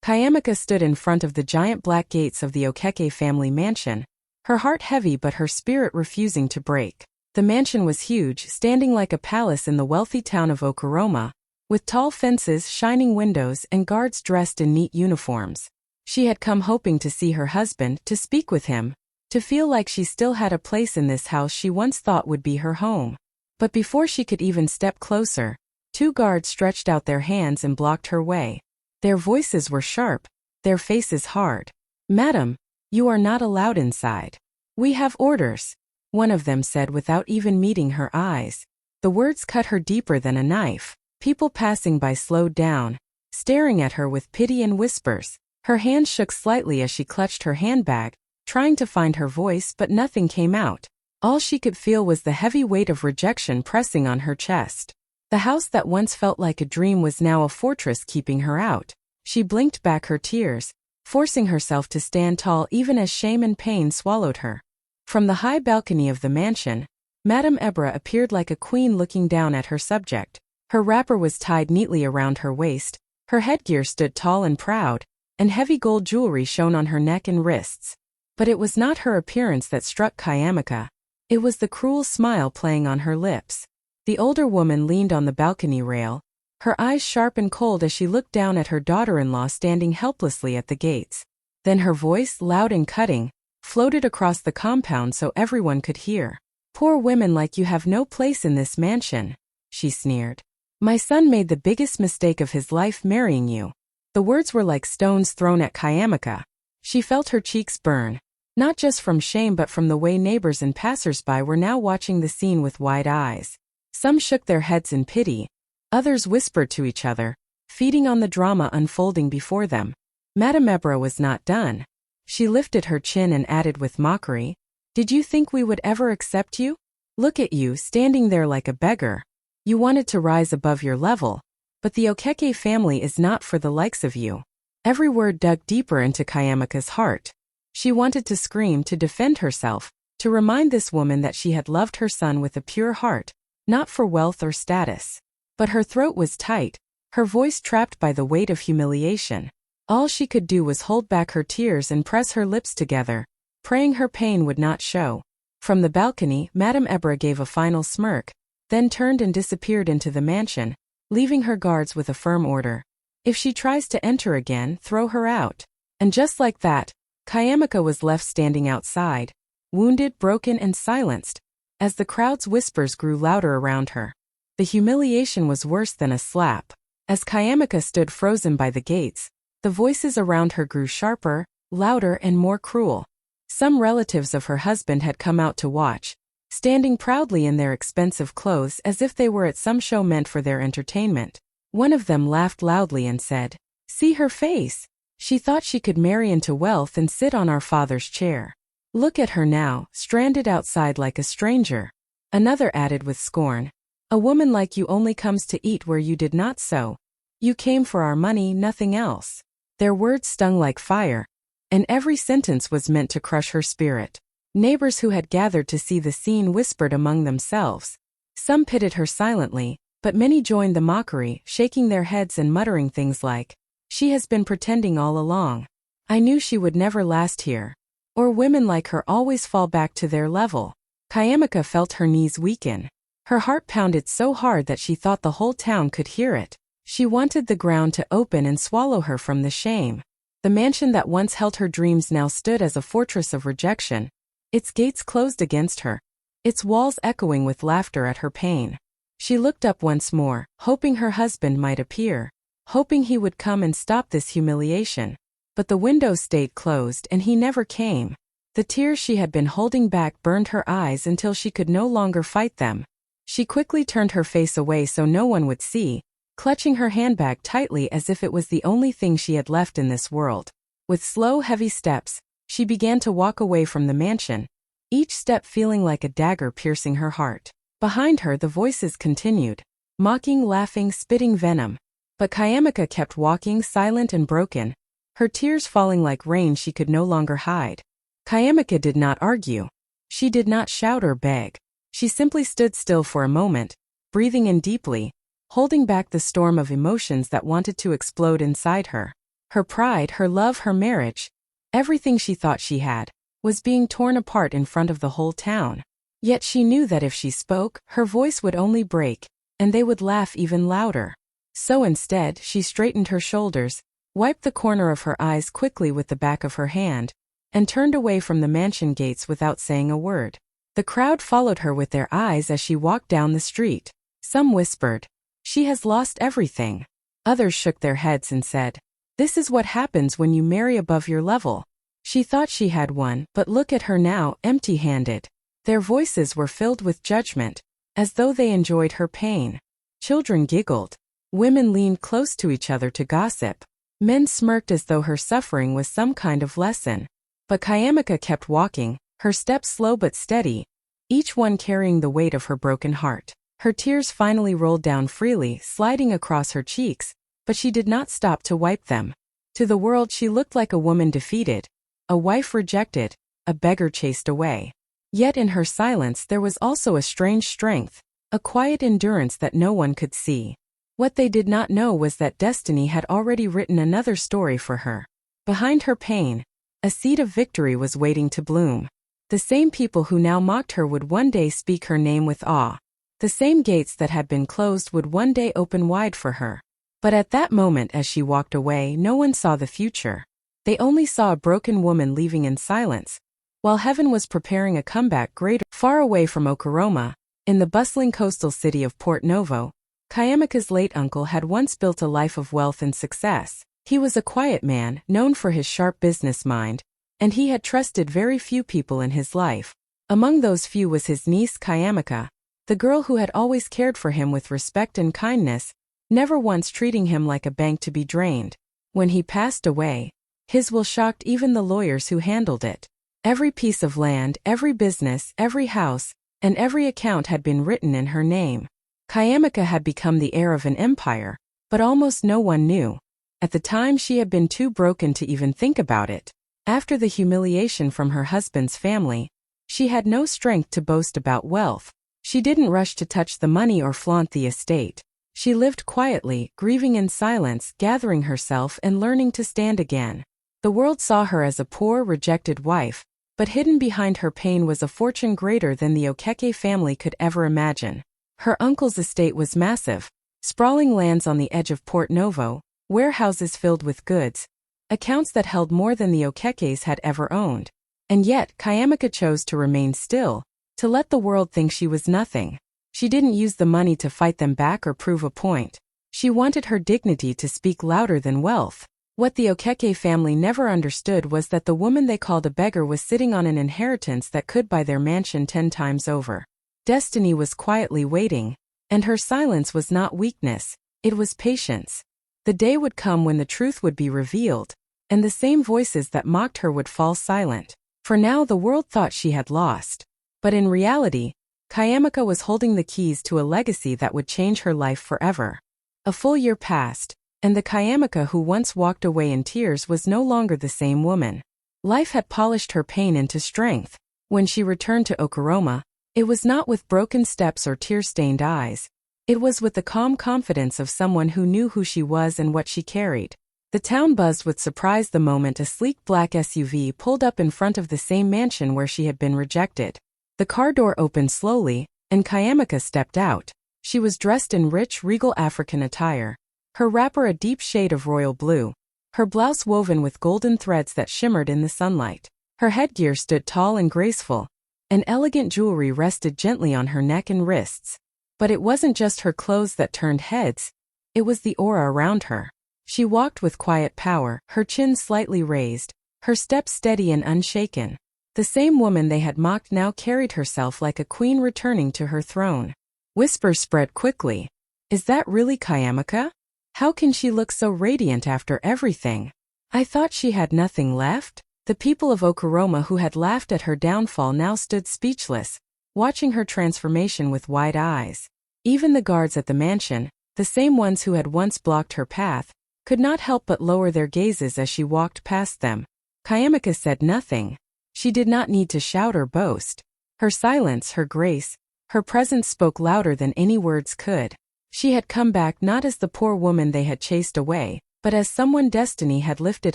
Kayamika stood in front of the giant black gates of the Okeke family mansion, her heart heavy but her spirit refusing to break. The mansion was huge, standing like a palace in the wealthy town of Okoroma, with tall fences, shining windows, and guards dressed in neat uniforms. She had come hoping to see her husband, to speak with him, to feel like she still had a place in this house she once thought would be her home. But before she could even step closer, 2 guards stretched out their hands and blocked her way. Their voices were sharp, their faces hard. "Madam, you are not allowed inside. We have orders," one of them said without even meeting her eyes. The words cut her deeper than a knife. People passing by slowed down, staring at her with pity and whispers. Her hands shook slightly as she clutched her handbag, trying to find her voice, but nothing came out. All she could feel was the heavy weight of rejection pressing on her chest. The house that once felt like a dream was now a fortress keeping her out. She blinked back her tears, forcing herself to stand tall even as shame and pain swallowed her. From the high balcony of the mansion, Madame Ebra appeared like a queen looking down at her subject. Her wrapper was tied neatly around her waist, her headgear stood tall and proud, and heavy gold jewelry shone on her neck and wrists. But it was not her appearance that struck Kayamika. It was the cruel smile playing on her lips. The older woman leaned on the balcony rail, her eyes sharp and cold as she looked down at her daughter-in-law standing helplessly at the gates. Then her voice, loud and cutting, floated across the compound so everyone could hear. "Poor women like you have no place in this mansion," she sneered. "My son made the biggest mistake of his life marrying you." The words were like stones thrown at Kayamika. She felt her cheeks burn, not just from shame but from the way neighbors and passers-by were now watching the scene with wide eyes. Some shook their heads in pity, others whispered to each other, feeding on the drama unfolding before them. Madame Ebra was not done. She lifted her chin and added with mockery, "Did you think we would ever accept you? Look at you, standing there like a beggar. You wanted to rise above your level, but the Okeke family is not for the likes of you." Every word dug deeper into Kayamika's heart. She wanted to scream, to defend herself, to remind this woman that she had loved her son with a pure heart, not for wealth or status. But her throat was tight, her voice trapped by the weight of humiliation. All she could do was hold back her tears and press her lips together, praying her pain would not show. From the balcony, Madame Ebra gave a final smirk, then turned and disappeared into the mansion, leaving her guards with a firm order. "If she tries to enter again, throw her out." And just like that, Kayamika was left standing outside, wounded, broken, and silenced, as the crowd's whispers grew louder around her. The humiliation was worse than a slap. As Kayamika stood frozen by the gates, the voices around her grew sharper, louder, and more cruel. Some relatives of her husband had come out to watch, standing proudly in their expensive clothes as if they were at some show meant for their entertainment. One of them laughed loudly and said, "See her face. She thought she could marry into wealth and sit on our father's chair. Look at her now, stranded outside like a stranger." Another added with scorn, "A woman like you only comes to eat where you did not sow. You came for our money, nothing else." Their words stung like fire, and every sentence was meant to crush her spirit. Neighbors who had gathered to see the scene whispered among themselves. Some pitied her silently, but many joined the mockery, shaking their heads and muttering things like, "She has been pretending all along. I knew she would never last here." Or women like her always fall back to their level. Kayamika felt her knees weaken. Her heart pounded so hard that she thought the whole town could hear it. She wanted the ground to open and swallow her from the shame. The mansion that once held her dreams now stood as a fortress of rejection, its gates closed against her, its walls echoing with laughter at her pain. She looked up once more, hoping her husband might appear, hoping he would come and stop this humiliation. But the window stayed closed and he never came. The tears she had been holding back burned her eyes until she could no longer fight them. She quickly turned her face away so no one would see, clutching her handbag tightly as if it was the only thing she had left in this world. With slow, heavy steps, she began to walk away from the mansion, each step feeling like a dagger piercing her heart. Behind her the voices continued, mocking, laughing, spitting venom. But Kayamika kept walking, silent and broken, her tears falling like rain she could no longer hide. Kayamika did not argue. She did not shout or beg. She simply stood still for a moment, breathing in deeply, holding back the storm of emotions that wanted to explode inside her. Her pride, her love, her marriage, everything she thought she had, was being torn apart in front of the whole town. Yet she knew that if she spoke, her voice would only break, and they would laugh even louder. So instead, she straightened her shoulders, wiped the corner of her eyes quickly with the back of her hand, and turned away from the mansion gates without saying a word. The crowd followed her with their eyes as she walked down the street. Some whispered, "She has lost everything." Others shook their heads and said, "This is what happens when you marry above your level." She thought she had won, but look at her now, empty-handed. Their voices were filled with judgment, as though they enjoyed her pain. Children giggled. Women leaned close to each other to gossip. Men smirked as though her suffering was some kind of lesson. But Kayamika kept walking, her steps slow but steady, each one carrying the weight of her broken heart. Her tears finally rolled down freely, sliding across her cheeks, but she did not stop to wipe them. To the world she looked like a woman defeated, a wife rejected, a beggar chased away. Yet in her silence there was also a strange strength, a quiet endurance that no one could see. What they did not know was that destiny had already written another story for her. Behind her pain, a seed of victory was waiting to bloom. The same people who now mocked her would one day speak her name with awe. The same gates that had been closed would one day open wide for her. But at that moment, as she walked away, no one saw the future. They only saw a broken woman leaving in silence, while heaven was preparing a comeback greater. Far away from Okoroma, in the bustling coastal city of Port Novo, Kayamika's late uncle had once built a life of wealth and success. He was a quiet man, known for his sharp business mind, and he had trusted very few people in his life. Among those few was his niece Kayamika, the girl who had always cared for him with respect and kindness, never once treating him like a bank to be drained. When he passed away, his will shocked even the lawyers who handled it. Every piece of land, every business, every house, and every account had been written in her name. Kayamika had become the heir of an empire, but almost no one knew. At the time she had been too broken to even think about it. After the humiliation from her husband's family, she had no strength to boast about wealth. She didn't rush to touch the money or flaunt the estate. She lived quietly, grieving in silence, gathering herself and learning to stand again. The world saw her as a poor, rejected wife, but hidden behind her pain was a fortune greater than the Okeke family could ever imagine. Her uncle's estate was massive, sprawling lands on the edge of Port Novo, warehouses filled with goods, accounts that held more than the Okekes had ever owned. And yet, Kayamika chose to remain still, to let the world think she was nothing. She didn't use the money to fight them back or prove a point. She wanted her dignity to speak louder than wealth. What the Okeke family never understood was that the woman they called a beggar was sitting on an inheritance that could buy their mansion 10 times over. Destiny was quietly waiting, and her silence was not weakness, it was patience. The day would come when the truth would be revealed, and the same voices that mocked her would fall silent. For now the world thought she had lost. But in reality, Kayamika was holding the keys to a legacy that would change her life forever. A full year passed, and the Kayamika who once walked away in tears was no longer the same woman. Life had polished her pain into strength. When she returned to Okoroma, it was not with broken steps or tear-stained eyes. It was with the calm confidence of someone who knew who she was and what she carried. The town buzzed with surprise the moment a sleek black SUV pulled up in front of the same mansion where she had been rejected. The car door opened slowly, and Kayamika stepped out. She was dressed in rich, regal African attire, her wrapper a deep shade of royal blue, her blouse woven with golden threads that shimmered in the sunlight. Her headgear stood tall and graceful, and elegant jewelry rested gently on her neck and wrists. But it wasn't just her clothes that turned heads, it was the aura around her. She walked with quiet power, her chin slightly raised, her step steady and unshaken. The same woman they had mocked now carried herself like a queen returning to her throne. Whispers spread quickly. Is that really Kayamika? How can she look so radiant after everything? I thought she had nothing left? The people of Okoroma who had laughed at her downfall now stood speechless, watching her transformation with wide eyes. Even the guards at the mansion, the same ones who had once blocked her path, could not help but lower their gazes as she walked past them. Kayamika said nothing. She did not need to shout or boast. Her silence, her grace, her presence spoke louder than any words could. She had come back not as the poor woman they had chased away, but as someone destiny had lifted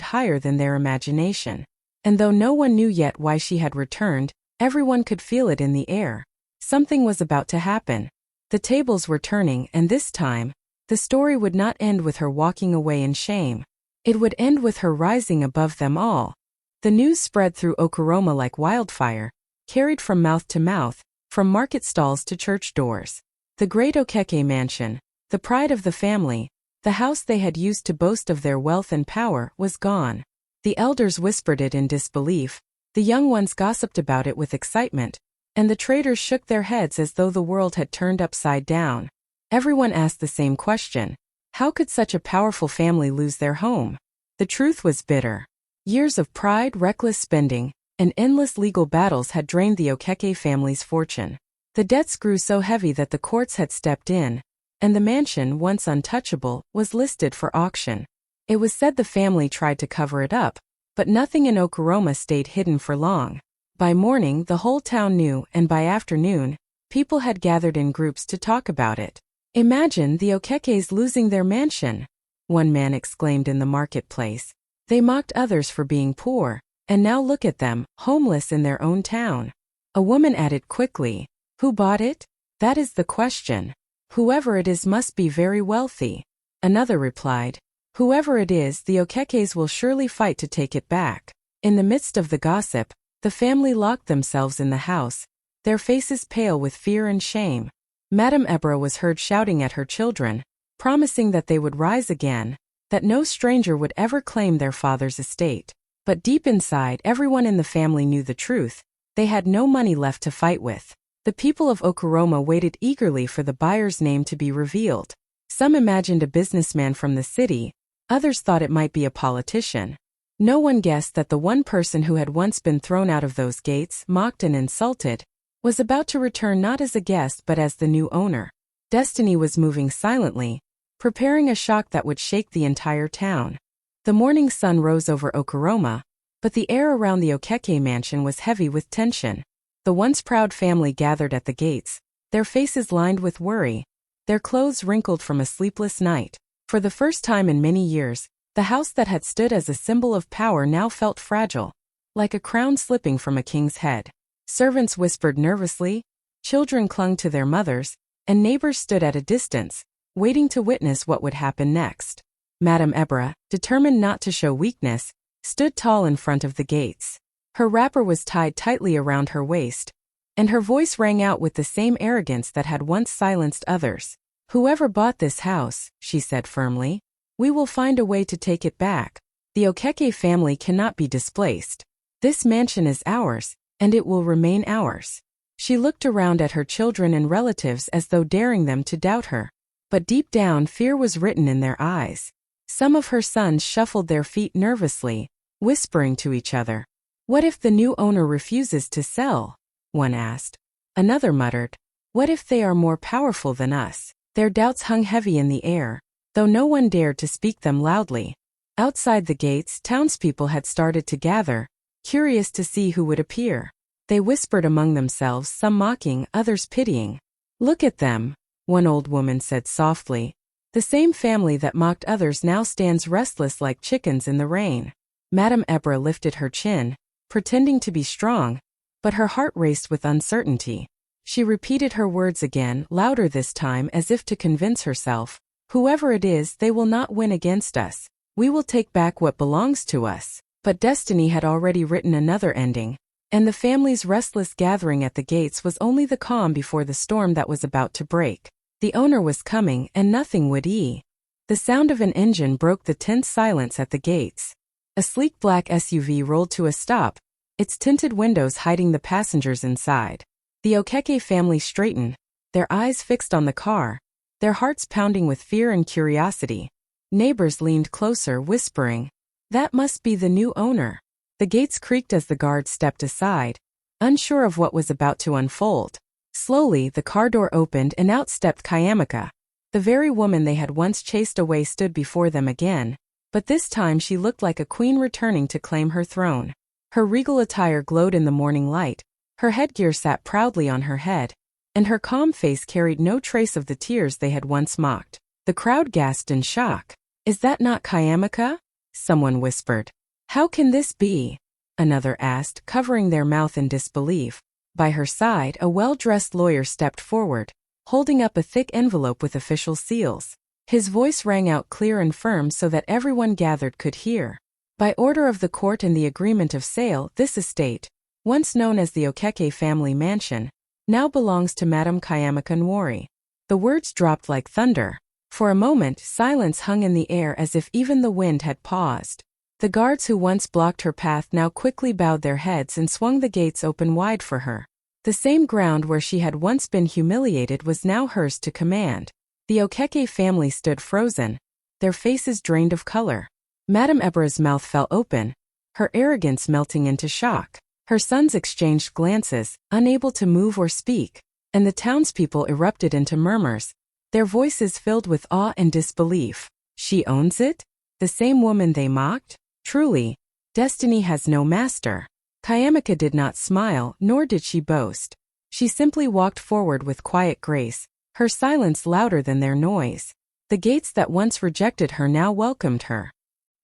higher than their imagination. And though no one knew yet why she had returned, everyone could feel it in the air. Something was about to happen. The tables were turning, and this time, the story would not end with her walking away in shame. It would end with her rising above them all. The news spread through Okoroma like wildfire, carried from mouth to mouth, from market stalls to church doors. The great Okeke mansion, the pride of the family, the house they had used to boast of their wealth and power, was gone. The elders whispered it in disbelief, the young ones gossiped about it with excitement, and the traders shook their heads as though the world had turned upside down. Everyone asked the same question: how could such a powerful family lose their home? The truth was bitter. Years of pride, reckless spending, and endless legal battles had drained the Okeke family's fortune. The debts grew so heavy that the courts had stepped in, and the mansion, once untouchable, was listed for auction. It was said the family tried to cover it up, but nothing in Okoroma stayed hidden for long. By morning, the whole town knew, and by afternoon, people had gathered in groups to talk about it. "Imagine the Okekes losing their mansion," one man exclaimed in the marketplace. "They mocked others for being poor, and now look at them, homeless in their own town." A woman added quickly, "Who bought it? That is the question. Whoever it is must be very wealthy." Another replied, "Whoever it is, the Okekes will surely fight to take it back." In the midst of the gossip, the family locked themselves in the house, their faces pale with fear and shame. Madame Ebra was heard shouting at her children, promising that they would rise again, that no stranger would ever claim their father's estate. But deep inside, everyone in the family knew the truth. They had no money left to fight with. The people of Okoroma waited eagerly for the buyer's name to be revealed. Some imagined a businessman from the city, others thought it might be a politician. No one guessed that the one person who had once been thrown out of those gates, mocked and insulted, was about to return not as a guest but as the new owner. Destiny was moving silently, preparing a shock that would shake the entire town. The morning sun rose over Okoroma, but the air around the Okeke mansion was heavy with tension. The once proud family gathered at the gates, their faces lined with worry, their clothes wrinkled from a sleepless night. For the first time in many years, the house that had stood as a symbol of power now felt fragile, like a crown slipping from a king's head. Servants whispered nervously, children clung to their mothers, and neighbors stood at a distance, waiting to witness what would happen next. Madame Ebra, determined not to show weakness, stood tall in front of the gates. Her wrapper was tied tightly around her waist, and her voice rang out with the same arrogance that had once silenced others. "Whoever bought this house," she said firmly, "we will find a way to take it back. The Okeke family cannot be displaced. This mansion is ours, and it will remain ours." She looked around at her children and relatives as though daring them to doubt her. But deep down, fear was written in their eyes. Some of her sons shuffled their feet nervously, whispering to each other. "What if the new owner refuses to sell?" one asked. Another muttered, "What if they are more powerful than us?" Their doubts hung heavy in the air, though no one dared to speak them loudly. Outside the gates, townspeople had started to gather, curious to see who would appear. They whispered among themselves, some mocking, others pitying. "Look at them," one old woman said softly. "The same family that mocked others now stands restless like chickens in the rain." Madame Ebra lifted her chin, pretending to be strong, but her heart raced with uncertainty. She repeated her words again, louder this time as if to convince herself. "Whoever it is, they will not win against us. We will take back what belongs to us." But destiny had already written another ending, and the family's restless gathering at the gates was only the calm before the storm that was about to break. The owner was coming, and nothing would ease. The sound of an engine broke the tense silence at the gates. A sleek black SUV rolled to a stop, its tinted windows hiding the passengers inside. The Okeke family straightened, their eyes fixed on the car, their hearts pounding with fear and curiosity. Neighbors leaned closer, whispering, "That must be the new owner." The gates creaked as the guards stepped aside, unsure of what was about to unfold. Slowly, the car door opened and out stepped Kayamaka. The very woman they had once chased away stood before them again, but this time she looked like a queen returning to claim her throne. Her regal attire glowed in the morning light, her headgear sat proudly on her head, and her calm face carried no trace of the tears they had once mocked. The crowd gasped in shock. "Is that not Kayamaka?" someone whispered. "How can this be?" another asked, covering their mouth in disbelief. By her side, a well-dressed lawyer stepped forward, holding up a thick envelope with official seals. His voice rang out clear and firm so that everyone gathered could hear. "By order of the court and the agreement of sale, this estate, once known as the Okeke family mansion, now belongs to Madam Kayamaka Nwori." The words dropped like thunder. For a moment, silence hung in the air as if even the wind had paused. The guards who once blocked her path now quickly bowed their heads and swung the gates open wide for her. The same ground where she had once been humiliated was now hers to command. The Okeke family stood frozen, their faces drained of color. Madame Ebra's mouth fell open, her arrogance melting into shock. Her sons exchanged glances, unable to move or speak, and the townspeople erupted into murmurs, their voices filled with awe and disbelief. "She owns it? The same woman they mocked? Truly, destiny has no master." Kayamaka did not smile, nor did she boast. She simply walked forward with quiet grace, her silence louder than their noise. The gates that once rejected her now welcomed her.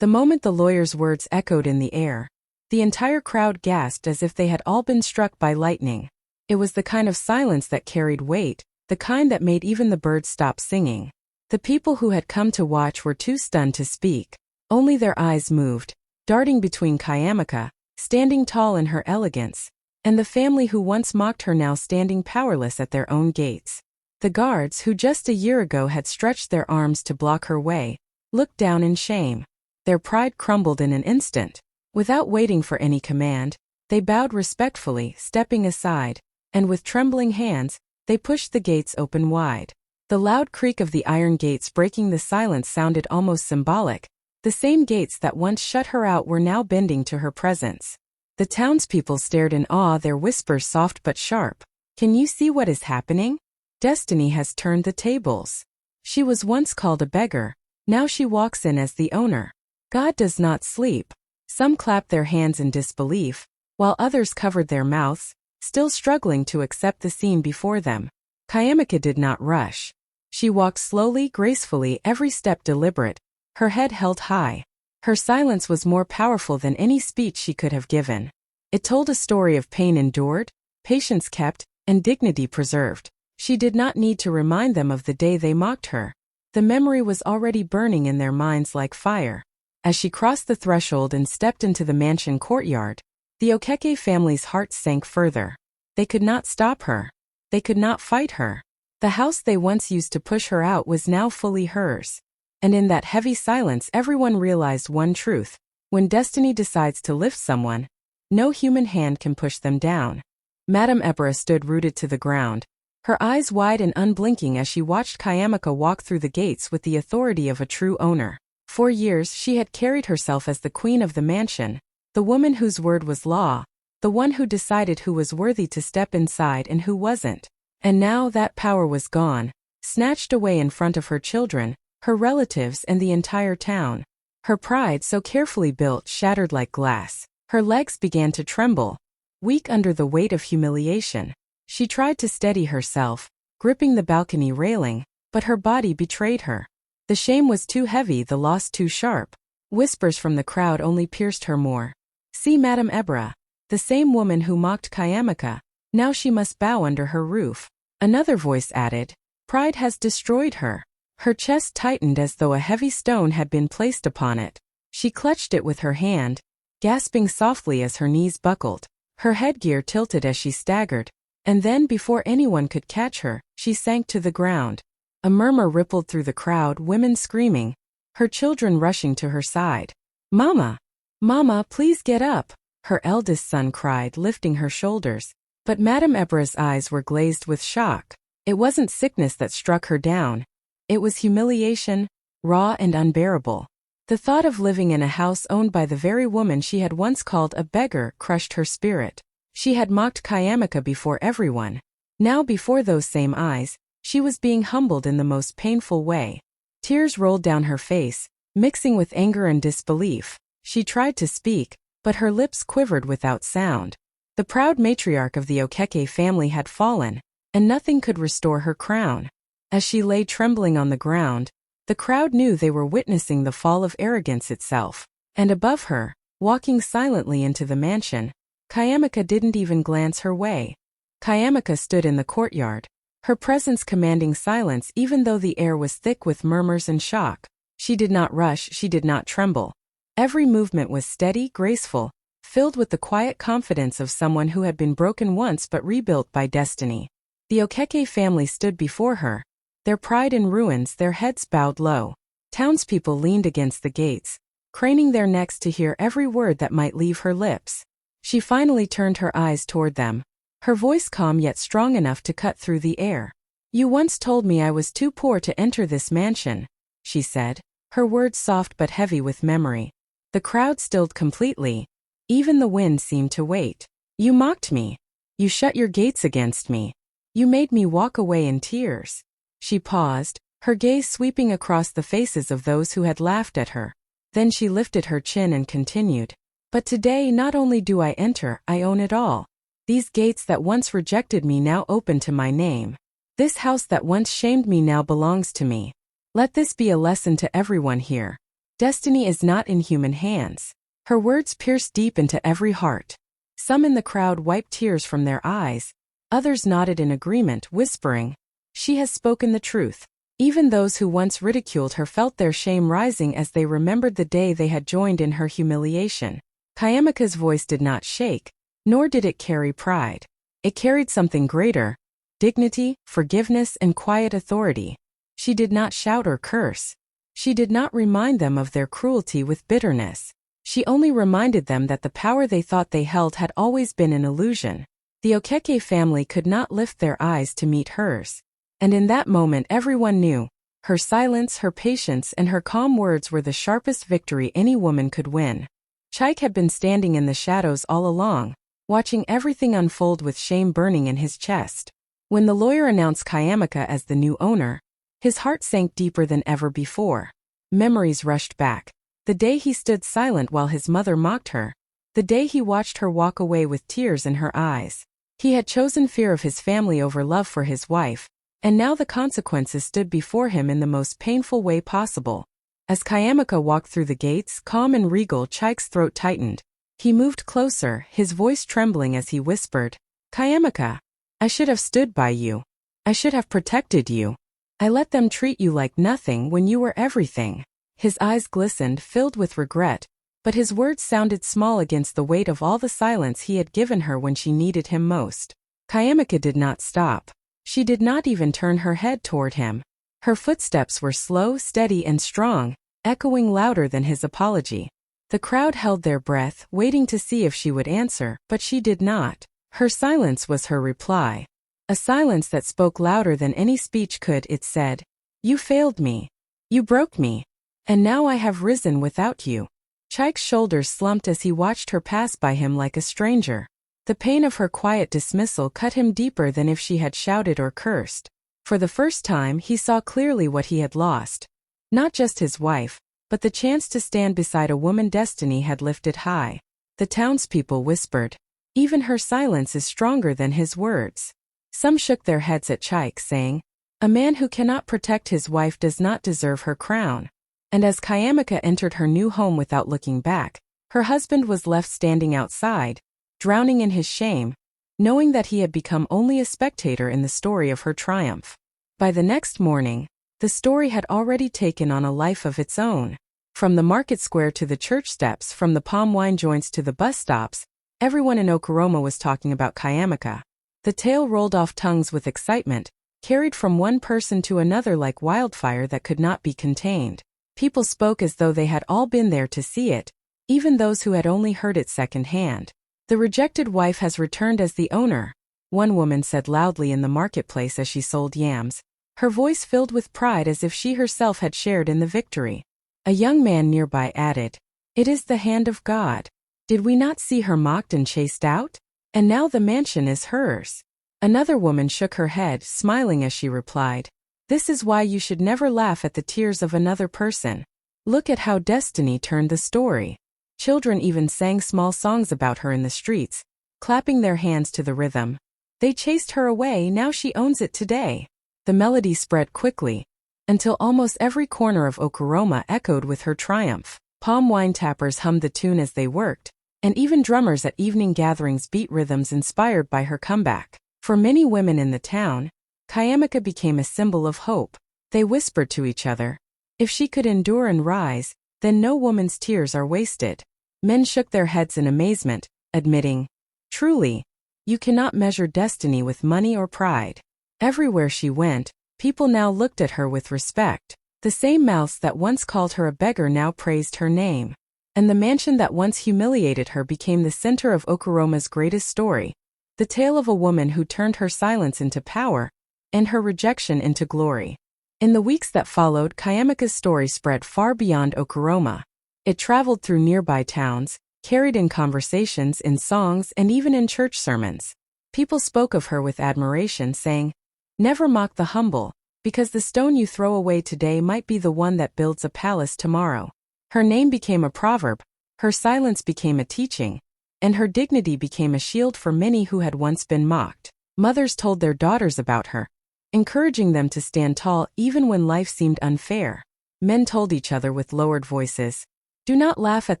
The moment the lawyer's words echoed in the air, the entire crowd gasped as if they had all been struck by lightning. It was the kind of silence that carried weight, the kind that made even the birds stop singing. The people who had come to watch were too stunned to speak. Only their eyes moved, darting between Kayamaka, standing tall in her elegance, and the family who once mocked her now standing powerless at their own gates. The guards, who just a year ago had stretched their arms to block her way, looked down in shame. Their pride crumbled in an instant. Without waiting for any command, they bowed respectfully, stepping aside, and with trembling hands, they pushed the gates open wide. The loud creak of the iron gates breaking the silence sounded almost symbolic. The same gates that once shut her out were now bending to her presence. The townspeople stared in awe, their whispers soft but sharp. "Can you see what is happening? Destiny has turned the tables. She was once called a beggar, now she walks in as the owner. God does not sleep." Some clapped their hands in disbelief, while others covered their mouths, still struggling to accept the scene before them. Kayamaka did not rush. She walked slowly, gracefully, every step deliberate, her head held high. Her silence was more powerful than any speech she could have given. It told a story of pain endured, patience kept, and dignity preserved. She did not need to remind them of the day they mocked her. The memory was already burning in their minds like fire. As she crossed the threshold and stepped into the mansion courtyard, the Okeke family's hearts sank further. They could not stop her. They could not fight her. The house they once used to push her out was now fully hers. And in that heavy silence, everyone realized one truth. When destiny decides to lift someone, no human hand can push them down. Madame Ebra stood rooted to the ground, her eyes wide and unblinking as she watched Kayamaka walk through the gates with the authority of a true owner. For years she had carried herself as the queen of the mansion, the woman whose word was law, the one who decided who was worthy to step inside and who wasn't. And now that power was gone, snatched away in front of her children, her relatives, and the entire town. Her pride, so carefully built, shattered like glass. Her legs began to tremble, weak under the weight of humiliation. She tried to steady herself, gripping the balcony railing, but her body betrayed her. The shame was too heavy, the loss too sharp. Whispers from the crowd only pierced her more. "See Madame Ebra, the same woman who mocked Kayamaka, now she must bow under her roof." Another voice added, "Pride has destroyed her." Her chest tightened as though a heavy stone had been placed upon it. She clutched it with her hand, gasping softly as her knees buckled. Her headgear tilted as she staggered, and then before anyone could catch her, she sank to the ground. A murmur rippled through the crowd, women screaming, her children rushing to her side. "Mama! Mama, please get up!" her eldest son cried, lifting her shoulders. But Madame Ebra's eyes were glazed with shock. It wasn't sickness that struck her down. It was humiliation, raw and unbearable. The thought of living in a house owned by the very woman she had once called a beggar crushed her spirit. She had mocked Kayamaka before everyone. Now before those same eyes, she was being humbled in the most painful way. Tears rolled down her face, mixing with anger and disbelief. She tried to speak, but her lips quivered without sound. The proud matriarch of the Okeke family had fallen, and nothing could restore her crown. As she lay trembling on the ground, The crowd knew they were witnessing the fall of arrogance itself. And above her, walking silently into the mansion, Kayamaka didn't even glance her way. Kayamaka stood in the courtyard, her presence commanding silence even though the air was thick with murmurs and shock. She did not rush, she did not tremble. Every movement was steady, graceful, filled with the quiet confidence of someone who had been broken once but rebuilt by destiny. The Okeke family stood before her, their pride in ruins, their heads bowed low. Townspeople leaned against the gates, craning their necks to hear every word that might leave her lips. She finally turned her eyes toward them, her voice calm yet strong enough to cut through the air. "You once told me I was too poor to enter this mansion," she said, her words soft but heavy with memory. The crowd stilled completely. Even the wind seemed to wait. "You mocked me. You shut your gates against me. You made me walk away in tears." She paused, her gaze sweeping across the faces of those who had laughed at her. Then she lifted her chin and continued, "But today not only do I enter, I own it all. These gates that once rejected me now open to my name. This house that once shamed me now belongs to me. Let this be a lesson to everyone here. Destiny is not in human hands." Her words pierced deep into every heart. Some in the crowd wiped tears from their eyes. Others nodded in agreement, whispering, "She has spoken the truth." Even those who once ridiculed her felt their shame rising as they remembered the day they had joined in her humiliation. Kayamaka's voice did not shake, nor did it carry pride. It carried something greater: dignity, forgiveness, and quiet authority. She did not shout or curse. She did not remind them of their cruelty with bitterness. She only reminded them that the power they thought they held had always been an illusion. The Okeke family could not lift their eyes to meet hers. And in that moment everyone knew, her silence, her patience, and her calm words were the sharpest victory any woman could win. Chike had been standing in the shadows all along, watching everything unfold with shame burning in his chest. When the lawyer announced Kayamaka as the new owner, his heart sank deeper than ever before. Memories rushed back. The day he stood silent while his mother mocked her. The day he watched her walk away with tears in her eyes. He had chosen fear of his family over love for his wife, and now the consequences stood before him in the most painful way possible. As Kayamaka walked through the gates, calm and regal, Chike's throat tightened. He moved closer, his voice trembling as he whispered, "Kayamaka, I should have stood by you. I should have protected you. I let them treat you like nothing when you were everything." His eyes glistened, filled with regret, but his words sounded small against the weight of all the silence he had given her when she needed him most. Kayamaka did not stop. She did not even turn her head toward him. Her footsteps were slow, steady, and strong, echoing louder than his apology. The crowd held their breath, waiting to see if she would answer, but she did not. Her silence was her reply. A silence that spoke louder than any speech could. It said, "You failed me. You broke me. And now I have risen without you." Chike's shoulders slumped as he watched her pass by him like a stranger. The pain of her quiet dismissal cut him deeper than if she had shouted or cursed. For the first time he saw clearly what he had lost. Not just his wife, but the chance to stand beside a woman destiny had lifted high. The townspeople whispered, "Even her silence is stronger than his words." Some shook their heads at Chike, saying, "A man who cannot protect his wife does not deserve her crown." And as Kayamaka entered her new home without looking back, her husband was left standing outside, drowning in his shame, knowing that he had become only a spectator in the story of her triumph. By the next morning, the story had already taken on a life of its own. From the market square to the church steps, from the palm wine joints to the bus stops, everyone in Okoroma was talking about Kayamaka. The tale rolled off tongues with excitement, carried from one person to another like wildfire that could not be contained. People spoke as though they had all been there to see it, even those who had only heard it secondhand. "The rejected wife has returned as the owner," one woman said loudly in the marketplace as she sold yams, her voice filled with pride as if she herself had shared in the victory. A young man nearby added, "It is the hand of God. Did we not see her mocked and chased out? And now the mansion is hers." Another woman shook her head, smiling as she replied, "This is why you should never laugh at the tears of another person. Look at how destiny turned the story." Children even sang small songs about her in the streets, clapping their hands to the rhythm. "They chased her away, now she owns it today." The melody spread quickly, until almost every corner of Okoroma echoed with her triumph. Palm wine tappers hummed the tune as they worked, and even drummers at evening gatherings beat rhythms inspired by her comeback. For many women in the town, Kayamaka became a symbol of hope. They whispered to each other, "If she could endure and rise, then no woman's tears are wasted." Men shook their heads in amazement, admitting, "Truly, you cannot measure destiny with money or pride." Everywhere she went, people now looked at her with respect. The same mouths that once called her a beggar now praised her name. And the mansion that once humiliated her became the center of Okoroma's greatest story, the tale of a woman who turned her silence into power and her rejection into glory. In the weeks that followed, Kayamaka's story spread far beyond Okoroma. It traveled through nearby towns, carried in conversations, in songs, and even in church sermons. People spoke of her with admiration, saying, "Never mock the humble, because the stone you throw away today might be the one that builds a palace tomorrow." Her name became a proverb, her silence became a teaching, and her dignity became a shield for many who had once been mocked. Mothers told their daughters about her, encouraging them to stand tall even when life seemed unfair. Men told each other with lowered voices, "Do not laugh at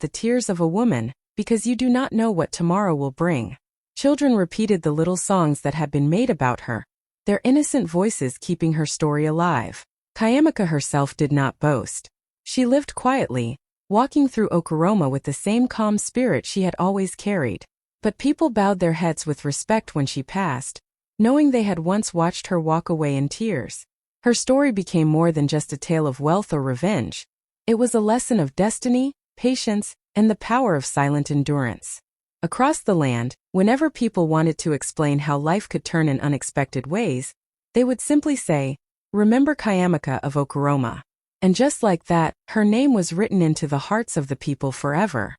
the tears of a woman, because you do not know what tomorrow will bring." Children repeated the little songs that had been made about her, their innocent voices keeping her story alive. Kayamaka herself did not boast. She lived quietly, walking through Okoroma with the same calm spirit she had always carried. But people bowed their heads with respect when she passed, knowing they had once watched her walk away in tears. Her story became more than just a tale of wealth or revenge. It was a lesson of destiny, patience, and the power of silent endurance. Across the land, whenever people wanted to explain how life could turn in unexpected ways, they would simply say, "Remember Kayamaka of Okoroma." And just like that, her name was written into the hearts of the people forever.